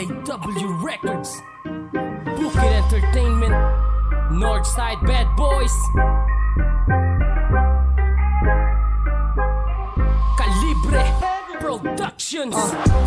DAW Records, Bukid Entertainment, Northside Bad Boys, Calibre Productions.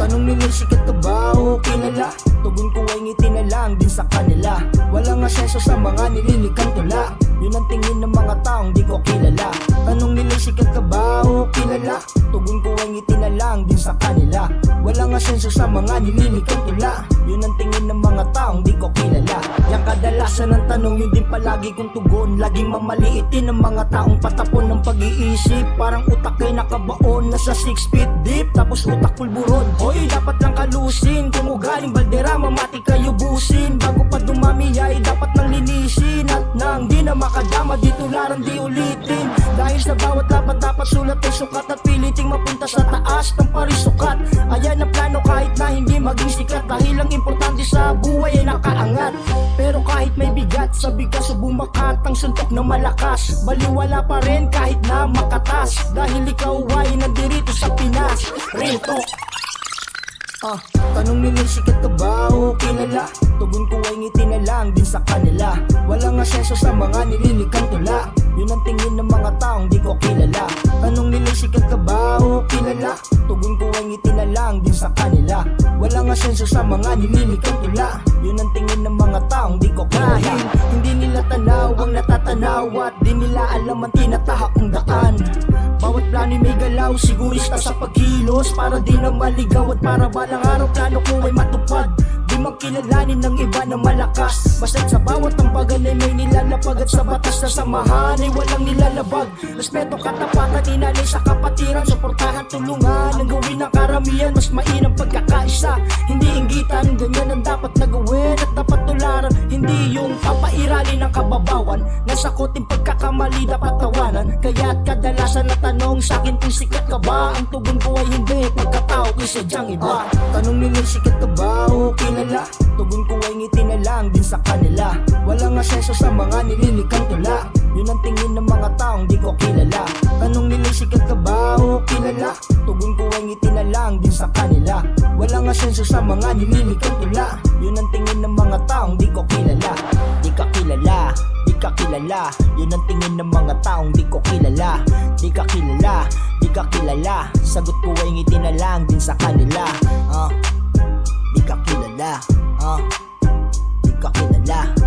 Tanong nila sikat ka ba o kilala? Tugon ko ay ngiti na lang din sa kanila. Walang asenso sa mga nililikang tula. Yun ang tingin ng mga taong di ko kilala. Tanong nila sikat ka ba o kilala? Tugon ko ay ngiti na lang din sa kanila. Walang asenso sa mga nililikang tula. Yun ang tingin ng mga taong di ko kilala. Yang kadalasan ng tanong yun din palagi kong tugon. Laging mamaliitin ng mga taong patapon ng pag-iisip. Parang utak ay nakabaon nasa 6 feet deep. Tapos utak pulburon. Hoy, dapat lang kalusin. Kung ugaling baldera, mamati kayo busin. Bago pa dumami ay dapat nang linisin. At nang di na makadama dito larang di ulitin. Dahil sa bawat lapat dapat sulat ay sukat. At piliting mapunta sa taas ng parisukat. Ayan ang plano kahit na hindi maging sikat. Dahil ang importante sa buhay ay nakaangat. Pero kahit may bigat sa bigas o bumakat ang suntok na malakas, baliwala pa rin kahit na makatas. Dahil ikaw ay nandirito sa Pinas. Real talk. Tanong nila sikat ka ba o kilala? Tugon ko ay ngiti na lang din sa kanila. Walang asenso sa mga nililikang tula. Yun ang tingin ng mga taong di ko kilala. Tanong nila sikat ka ba o kilala? Tugon ko ay ngiti na lang din sa kanila. Walang asenso sa mga nililikang tula. Yun ang tingin ng mga taong di ko kilala. Dahil hindi nila tanaw ang natatanaw. At di nila alam ang tinatahak kong daan. Bawat plano'y may galaw, sigurista sa pagkilos. Para di na maligaw at para balang araw plano ko ay matupad. Di magkilalanin ng iba na malakas. Basta't sa bawat tambagan ay may nilalapag. At sa batas na samahan ay walang nilalabag. Respeto, katapatan, inalay sa kapatiran. Suportahan, tulungan, ang gawin ng karamihan. Mas mainam pagkakaisa, hindi inggitan. Ganyan ang dapat na gawin at dapat tularan. Hindi yung papairali ng kababawan. Nasakutin pagkakamali dapat tawanan. Kaya't kadalasan na tanong sa'kin kung sikat ka ba? Ang tugon ko ay hindi, pagkatao ko'y sadyang iba. Tanong nila sikat ka ba o kilala? Tugon ko ay ngiti na lang din sa kanila. Walang asenso sa mga nililikang tula. Yun ang tingin ng mga taong di ko kilala. Tanong nila sikat ka ba o kilala? Tugon ko ay ngiti na lang din sa kanila. Walang asenso sa mga nililikang tula. Yun ang tingin ng mga taong di ko kilala. Di ka kilala, di ka kilala. Yun ang tingin ng mga taong di ko kilala. Di ka kilala, di ka kilala. Sagot ko ay ngiti na lang din sa kanila. Di ka kilala, di ka kilala.